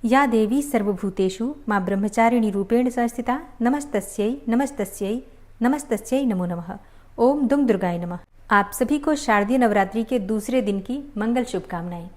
या देवी सर्वभूतेषु माँ ब्रह्मचारिणी रूपेण संस्थिता नमस्तस्यै नमस्तस्यै नमस्तस्यै नमो नमः। ओम दुम दुर्गाय नमः। आप सभी को शारदीय नवरात्रि के दूसरे दिन की मंगल शुभकामनाएं।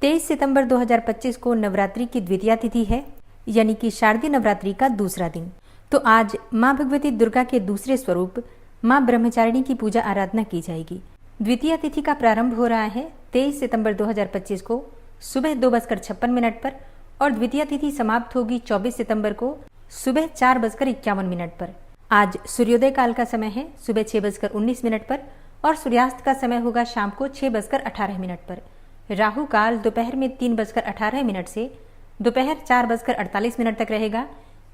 23 सितंबर 2025 को नवरात्रि की द्वितीया तिथि है, यानी कि शारदीय नवरात्रि का दूसरा दिन। तो आज माँ भगवती दुर्गा के दूसरे स्वरूप माँ ब्रह्मचारिणी की पूजा आराधना की जाएगी। द्वितीया तिथि का प्रारंभ हो रहा है 23 सितंबर 2025 को सुबह 2:56 पर और द्वितीया तिथि समाप्त होगी 24 सितंबर को सुबह 4:51 पर। आज सूर्योदय काल का समय है सुबह 6:19 पर और सूर्यास्त का समय होगा शाम को 6:18 पर। राहु काल दोपहर में 3:18 से दोपहर 4:48 तक रहेगा।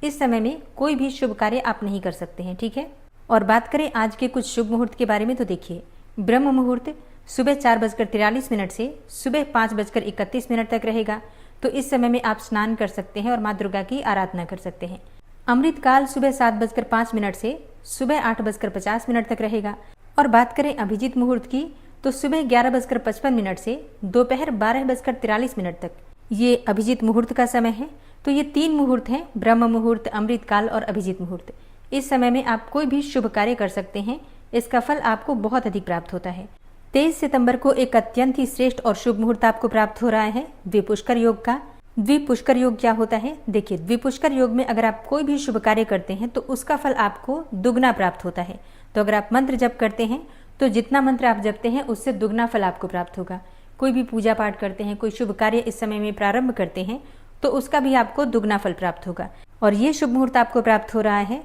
इस समय में कोई भी शुभ कार्य आप नहीं कर सकते हैं, ठीक है। और बात करें आज के कुछ शुभ मुहूर्त के बारे में तो देखिए, ब्रह्म मुहूर्त सुबह 4:43 से सुबह 5:31 तक रहेगा। तो इस समय में आप स्नान कर सकते हैं और माँ दुर्गा की आराधना कर सकते हैं। अमृत काल सुबह 7:05 से सुबह 8:50 तक रहेगा। और बात करें अभिजीत मुहूर्त की तो सुबह 11:55 से दोपहर 12:43 तक ये अभिजीत मुहूर्त का समय है। तो ये 3 मुहूर्त हैं, ब्रह्म मुहूर्त, अमृत काल और अभिजीत मुहूर्त। इस समय में आप कोई भी शुभ कार्य कर सकते हैं, इसका फल आपको बहुत अधिक प्राप्त होता है। 23 सितंबर को एक अत्यंत ही श्रेष्ठ और शुभ मुहूर्त आपको प्राप्त हो रहा है द्विपुष्कर योग का। द्विपुष्कर योग क्या होता है? देखिए, द्विपुष्कर योग में अगर आप कोई भी शुभ कार्य करते हैं तो उसका फल आपको दुगना प्राप्त होता है। तो अगर आप मंत्र जप करते हैं तो जितना मंत्र आप जपते हैं उससे दुगना फल आपको प्राप्त होगा। कोई भी पूजा पाठ करते हैं, कोई शुभ कार्य इस समय में प्रारंभ करते हैं तो उसका भी आपको दुगना फल प्राप्त होगा। और ये शुभ मुहूर्त आपको प्राप्त हो रहा है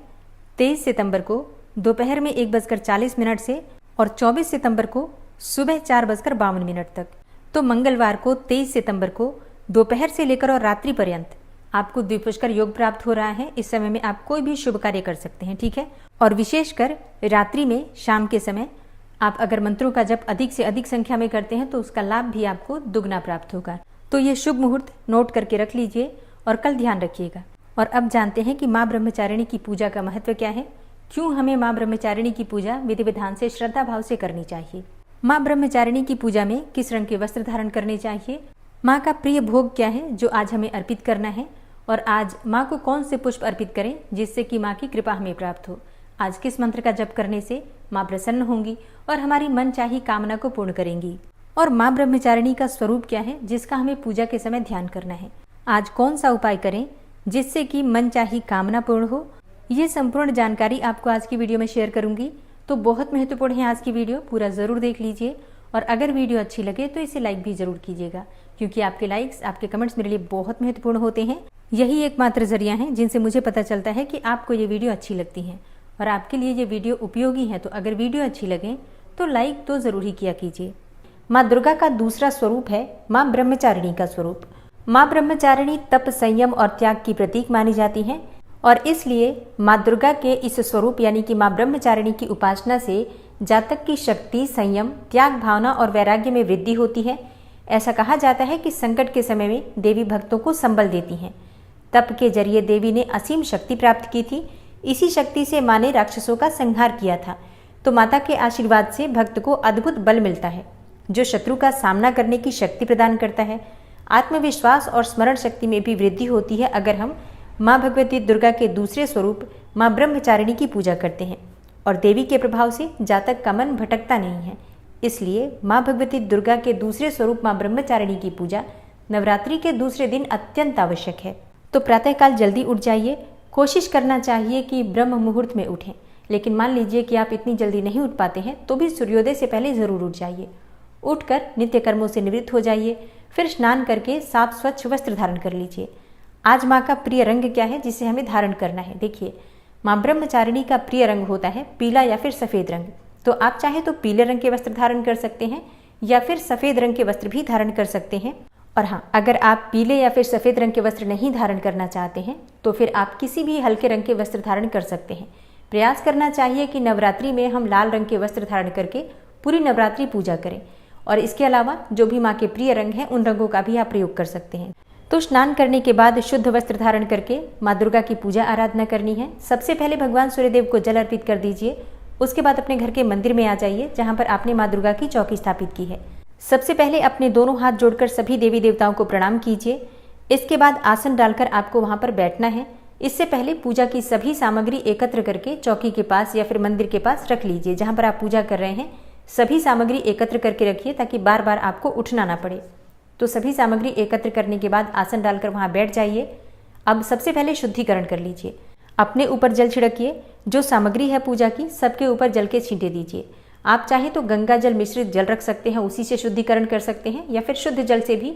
23 सितंबर को दोपहर में 1:40 से और 24 सितंबर को सुबह 4:52 तक। तो मंगलवार को 23 सितंबर को दोपहर से लेकर और रात्रि पर्यंत आपको द्विपुष्कर योग प्राप्त हो रहा है। इस समय में आप कोई भी शुभ कार्य कर सकते हैं, ठीक है। और विशेषकर रात्रि में, शाम के समय आप अगर मंत्रों का जप अधिक से अधिक संख्या में करते हैं तो उसका लाभ भी आपको दुगना प्राप्त होगा। तो ये शुभ मुहूर्त नोट करके रख लीजिए और कल ध्यान रखिएगा। और अब जानते हैं कि माँ ब्रह्मचारिणी की पूजा का महत्व क्या है, क्यों हमें माँ ब्रह्मचारिणी की पूजा विधि विधान से श्रद्धा भाव से करनी चाहिए। माँ ब्रह्मचारिणी की पूजा में किस रंग के वस्त्र धारण करने चाहिए, माँ का प्रिय भोग क्या है जो आज हमें अर्पित करना है, और आज माँ को कौन से पुष्प अर्पित करें जिससे कि माँ की कृपा हमें प्राप्त हो। आज किस मंत्र का जप करने से माँ प्रसन्न होंगी और हमारी मन चाही कामना को पूर्ण करेंगी। और माँ ब्रह्मचारिणी का स्वरूप क्या है जिसका हमें पूजा के समय ध्यान करना है। आज कौन सा उपाय करें जिससे कि मन चाही कामना पूर्ण हो। ये संपूर्ण जानकारी आपको आज की वीडियो में शेयर करूंगी। तो बहुत महत्वपूर्ण है आज की वीडियो, पूरा ज़रूर देख लीजिए। और अगर वीडियो अच्छी लगे तो इसे लाइक भी ज़रूर कीजिएगा, क्योंकि आपके लाइक्स, आपके कमेंट्स मेरे लिए बहुत महत्वपूर्ण होते हैं। यही एकमात्र जरिया है जिनसे मुझे पता चलता है कि आपको ये वीडियो अच्छी लगती है और आपके लिए ये वीडियो उपयोगी है। तो अगर वीडियो अच्छी लगे तो लाइक तो ज़रूर ही किया कीजिए। माँ दुर्गा का दूसरा स्वरूप है माँ ब्रह्मचारिणी का स्वरूप। माँ ब्रह्मचारिणी तप, संयम और त्याग की प्रतीक मानी जाती हैं और इसलिए माँ दुर्गा के इस स्वरूप यानी कि माँ ब्रह्मचारिणी की उपासना से जातक की शक्ति, संयम, त्याग भावना और वैराग्य में वृद्धि होती है। ऐसा कहा जाता है कि संकट के समय में देवी भक्तों को संबल देती हैं। तप के जरिए देवी ने असीम शक्ति प्राप्त की थी। इसी शक्ति से माँ ने राक्षसों का संहार किया था। तो माता के आशीर्वाद से भक्त को अद्भुत बल मिलता है जो शत्रु का सामना करने की शक्ति प्रदान करता है। आत्मविश्वास और स्मरण शक्ति में भी वृद्धि होती है अगर हम माँ भगवती दुर्गा के दूसरे स्वरूप माँ ब्रह्मचारिणी की पूजा करते हैं। और देवी के प्रभाव से जातक का मन भटकता नहीं है। इसलिए माँ भगवती दुर्गा के दूसरे स्वरूप माँ ब्रह्मचारिणी की पूजा नवरात्रि के दूसरे दिन अत्यंत आवश्यक है। तो प्रातःकाल जल्दी उठ जाइए। कोशिश करना चाहिए कि ब्रह्म मुहूर्त में उठें, लेकिन मान लीजिए कि आप इतनी जल्दी नहीं उठ पाते हैं तो भी सूर्योदय से पहले ज़रूर उठ जाइए। उठकर नित्य कर्मों से निवृत्त हो जाइए, फिर स्नान करके साफ स्वच्छ वस्त्र धारण कर लीजिए। आज माँ का प्रिय रंग क्या है जिसे हमें धारण करना है? देखिए, माँ ब्रह्मचारिणी का प्रिय रंग होता है पीला या फिर सफ़ेद रंग। तो आप चाहे तो पीले रंग के वस्त्र धारण कर सकते हैं या फिर सफ़ेद रंग के वस्त्र भी धारण कर सकते हैं। और हाँ, अगर आप पीले या फिर सफ़ेद रंग के वस्त्र नहीं धारण करना चाहते हैं तो फिर आप किसी भी हल्के रंग के वस्त्र धारण कर सकते हैं। प्रयास करना चाहिए कि नवरात्रि में हम लाल रंग के वस्त्र धारण करके पूरी नवरात्रि पूजा करें। और इसके अलावा जो भी माँ के प्रिय रंग हैं उन रंगों का भी आप प्रयोग कर सकते हैं। तो स्नान करने के बाद शुद्ध वस्त्र धारण करके माँ दुर्गा की पूजा आराधना करनी है। सबसे पहले भगवान सूर्यदेव को जल अर्पित कर दीजिए। उसके बाद अपने घर के मंदिर में आ जाइए जहाँ पर आपने माँ दुर्गा की चौकी स्थापित की है। सबसे पहले अपने दोनों हाथ जोड़कर सभी देवी देवताओं को प्रणाम कीजिए। इसके बाद आसन डालकर आपको वहां पर बैठना है। इससे पहले पूजा की सभी सामग्री एकत्र करके चौकी के पास या फिर मंदिर के पास रख लीजिए। जहां पर आप पूजा कर रहे हैं सभी सामग्री एकत्र करके रखिए ताकि बार बार आपको उठना ना पड़े। तो सभी सामग्री एकत्र करने के बाद आसन डालकर वहां बैठ जाइए। अब सबसे पहले शुद्धिकरण कर लीजिए। अपने ऊपर जल छिड़किए। जो सामग्री है पूजा की सबके ऊपर जल के छींटे दीजिए। आप चाहे तो गंगा जल मिश्रित जल रख सकते हैं, उसी से शुद्धिकरण कर सकते हैं, या फिर शुद्ध जल से भी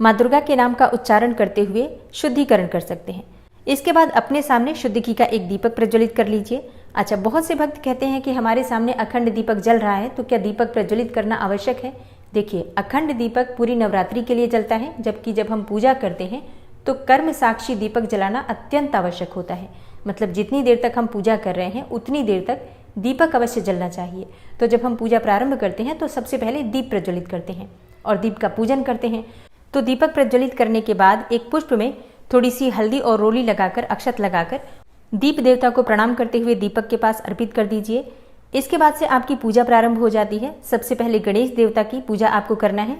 माँ दुर्गा के नाम का उच्चारण करते हुए शुद्धिकरण कर सकते हैं। इसके बाद अपने सामने शुद्ध घी का एक दीपक प्रज्वलित कर लीजिए। अच्छा, बहुत से भक्त कहते हैं कि हमारे सामने अखंड दीपक जल रहा है तो क्या दीपक प्रज्वलित करना आवश्यक है? देखिए, अखंड दीपक पूरी नवरात्रि के लिए जलता है, जबकि जब हम पूजा करते हैं तो कर्म साक्षी दीपक जलाना अत्यंत आवश्यक होता है। मतलब जितनी देर तक हम पूजा कर रहे हैं उतनी देर तक दीपक अवश्य जलना चाहिए। तो जब हम पूजा प्रारंभ करते हैं तो सबसे पहले दीप प्रज्वलित करते हैं और दीप का पूजन करते हैं। तो दीपक प्रज्वलित करने के बाद एक पुष्प में थोड़ी सी हल्दी और रोली लगाकर, अक्षत लगाकर दीप देवता को प्रणाम करते हुए दीपक के पास अर्पित कर दीजिए। इसके बाद से आपकी पूजा प्रारंभ हो जाती है। सबसे पहले गणेश देवता की पूजा आपको करना है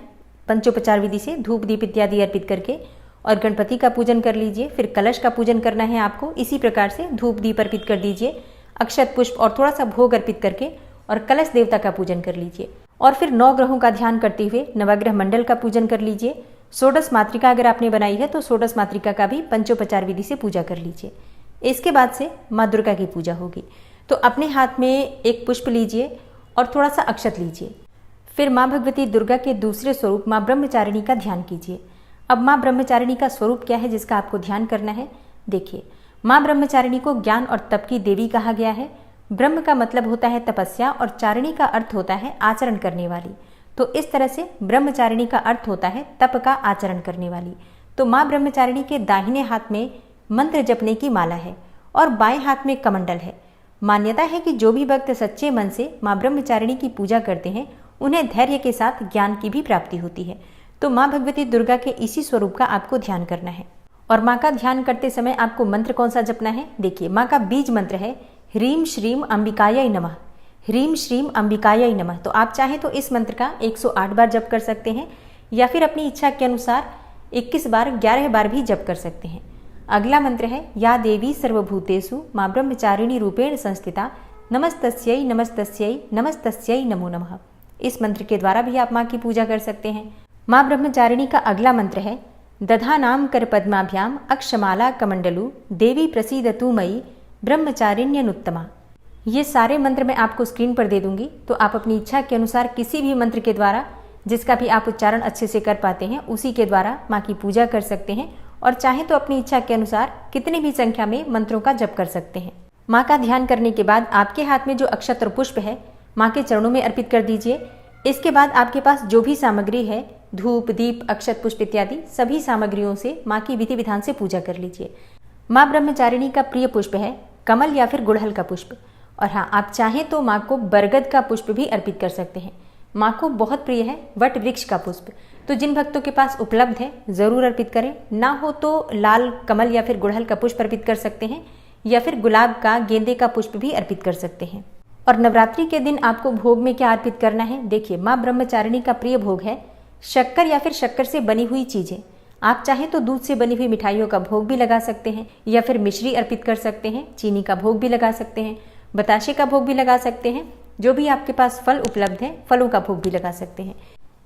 पंचोपचार विधि से, धूप दीप इत्यादि अर्पित करके, और गणपति का पूजन कर लीजिए। फिर कलश का पूजन करना है आपको। इसी प्रकार से धूप दीप अर्पित कर दीजिए, अक्षत पुष्प और थोड़ा सा भोग अर्पित करके, और कलश देवता का पूजन कर लीजिए। और फिर 9 ग्रहों का ध्यान करते हुए नवग्रह मंडल का पूजन कर लीजिए। षोडश मातृका अगर आपने बनाई है तो षोडश मातृका का भी पंचोपचार विधि से पूजा कर लीजिए। इसके बाद से माँ दुर्गा की पूजा होगी। तो अपने हाथ में एक पुष्प लीजिए और थोड़ा सा अक्षत लीजिए। फिर माँ भगवती दुर्गा के दूसरे स्वरूप माँ ब्रह्मचारिणी का ध्यान कीजिए। अब माँ ब्रह्मचारिणी का स्वरूप क्या है जिसका आपको ध्यान करना है? देखिए, माँ ब्रह्मचारिणी को ज्ञान और तप की देवी कहा गया है। ब्रह्म का मतलब होता है तपस्या और चारिणी का अर्थ होता है आचरण करने वाली। तो इस तरह से ब्रह्मचारिणी का अर्थ होता है तप का आचरण करने वाली। तो माँ ब्रह्मचारिणी के दाहिने हाथ में मंत्र जपने की माला है और बाएं हाथ में कमंडल है। मान्यता है कि जो भी भक्त सच्चे मन से माँ ब्रह्मचारिणी की पूजा करते हैं उन्हें धैर्य के साथ ज्ञान की भी प्राप्ति होती है। तो माँ भगवती दुर्गा के इसी स्वरूप का आपको ध्यान करना है। और माँ का ध्यान करते समय आपको मंत्र कौन सा जपना है? देखिए, माँ का बीज मंत्र है ह्रीम श्रीम अंबिकायै नमः। ह्रीम श्रीम अंबिकायै नमः। तो आप चाहें तो इस मंत्र का 108 बार जप कर सकते हैं, या फिर अपनी इच्छा के अनुसार 21 बार 11 बार भी जप कर सकते हैं। अगला मंत्र है या देवी सर्वभूतेषु माँ ब्रह्मचारिणी रूपेण संस्थिता नमस्तस्यै नमस्तस्यै नमस्तस्यै नमो नमः। इस मंत्र के द्वारा भी आप माँ की पूजा कर सकते हैं। माँ ब्रह्मचारिणी का अगला मंत्र है दधानाम कर पद्माभ्याम अक्षमाला कमंडलू देवी प्रसीदतु मयि ब्रह्मचारिण्यनुत्तमा। ये सारे मंत्र मैं आपको स्क्रीन पर दे दूंगी, तो आप अपनी इच्छा के अनुसार किसी भी मंत्र के द्वारा, जिसका भी आप उच्चारण अच्छे से कर पाते हैं, उसी के द्वारा माँ की पूजा कर सकते हैं। और चाहे तो अपनी इच्छा के अनुसार कितनी भी संख्या में मंत्रों का जप कर सकते हैं। माँ का ध्यान करने के बाद आपके हाथ में जो अक्षत और पुष्प है माँ के चरणों में अर्पित कर दीजिए। इसके बाद आपके पास जो भी सामग्री है, धूप दीप अक्षत पुष्प इत्यादि सभी सामग्रियों से माँ की विधि विधान से पूजा कर लीजिए। माँ ब्रह्मचारिणी का प्रिय पुष्प है कमल या फिर गुड़हल का पुष्प। और हाँ, आप चाहें तो माँ को बरगद का पुष्प भी अर्पित कर सकते हैं। माँ को बहुत प्रिय है वट वृक्ष का पुष्प। तो जिन भक्तों के पास उपलब्ध है जरूर अर्पित करें। ना हो तो लाल कमल या फिर गुड़हल का पुष्प अर्पित कर सकते हैं, या फिर गुलाब का गेंदे का पुष्प भी अर्पित कर सकते हैं। और नवरात्रि के दिन आपको भोग में क्या अर्पित करना है? देखिए, माँ ब्रह्मचारिणी का प्रिय भोग है शक्कर या फिर शक्कर से बनी हुई चीजें। आप चाहें तो दूध से बनी हुई मिठाइयों का भोग भी लगा सकते हैं, या फिर मिश्री अर्पित कर सकते हैं, चीनी का भोग भी लगा सकते हैं, बताशे का भोग भी लगा सकते हैं। जो भी आपके पास फल उपलब्ध है फलों का भोग भी लगा सकते हैं।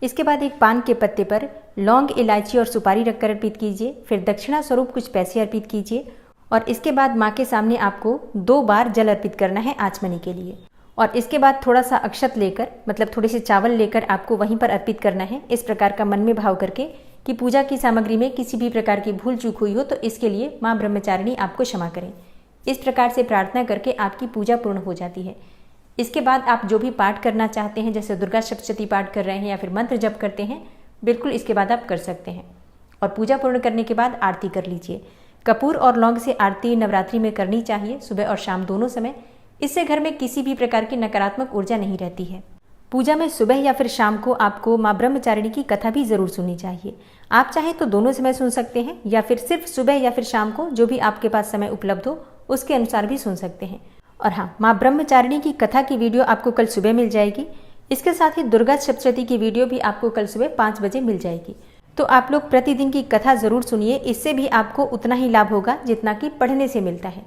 इसके बाद एक पान के पत्ते पर लौंग, इलायची और सुपारी रखकर अर्पित कीजिए। फिर दक्षिणा स्वरूप कुछ पैसे अर्पित कीजिए। और इसके बाद माँ के सामने आपको 2 बार जल अर्पित करना है आचमनी के लिए। और इसके बाद थोड़ा सा अक्षत लेकर, मतलब थोड़े से चावल लेकर आपको वहीं पर अर्पित करना है, इस प्रकार का मन में भाव करके कि पूजा की सामग्री में किसी भी प्रकार की भूल चूक हुई हो तो इसके लिए माँ ब्रह्मचारिणी आपको क्षमा करें। इस प्रकार से प्रार्थना करके आपकी पूजा पूर्ण हो जाती है। इसके बाद आप जो भी पाठ करना चाहते हैं, जैसे दुर्गा सप्तशती पाठ कर रहे हैं या फिर मंत्र जप करते हैं, बिल्कुल इसके बाद आप कर सकते हैं। और पूजा पूर्ण करने के बाद आरती कर लीजिए। कपूर और लौंग से आरती नवरात्रि में करनी चाहिए, सुबह और शाम दोनों समय। इससे घर में किसी भी प्रकार की नकारात्मक ऊर्जा नहीं रहती है। पूजा में सुबह या फिर शाम को आपको माँ ब्रह्मचारिणी की कथा भी जरूर सुननी चाहिए। आप चाहें तो दोनों समय सुन सकते हैं, या फिर सिर्फ सुबह या फिर शाम को, जो भी आपके पास समय उपलब्ध हो उसके अनुसार भी सुन सकते हैं। और हाँ, माँ ब्रह्मचारिणी की कथा की वीडियो आपको कल सुबह मिल जाएगी। इसके साथ ही दुर्गा सप्तशती की वीडियो भी आपको कल सुबह 5 बजे मिल जाएगी। तो आप लोग प्रतिदिन की कथा ज़रूर सुनिए, इससे भी आपको उतना ही लाभ होगा जितना कि पढ़ने से मिलता है।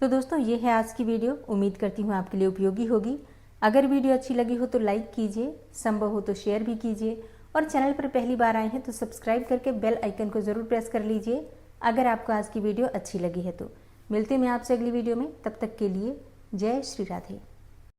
तो दोस्तों ये है आज की वीडियो, उम्मीद करती हूँ आपके लिए उपयोगी होगी। अगर वीडियो अच्छी लगी हो तो लाइक कीजिए, संभव हो तो शेयर भी कीजिए और चैनल पर पहली बार आए हैं तो सब्सक्राइब करके बेल आइकन को ज़रूर प्रेस कर लीजिए अगर आपको आज की वीडियो अच्छी लगी है तो। मिलते हैं मैं आपसे अगली वीडियो में, तब तक के लिए जय श्री राधे।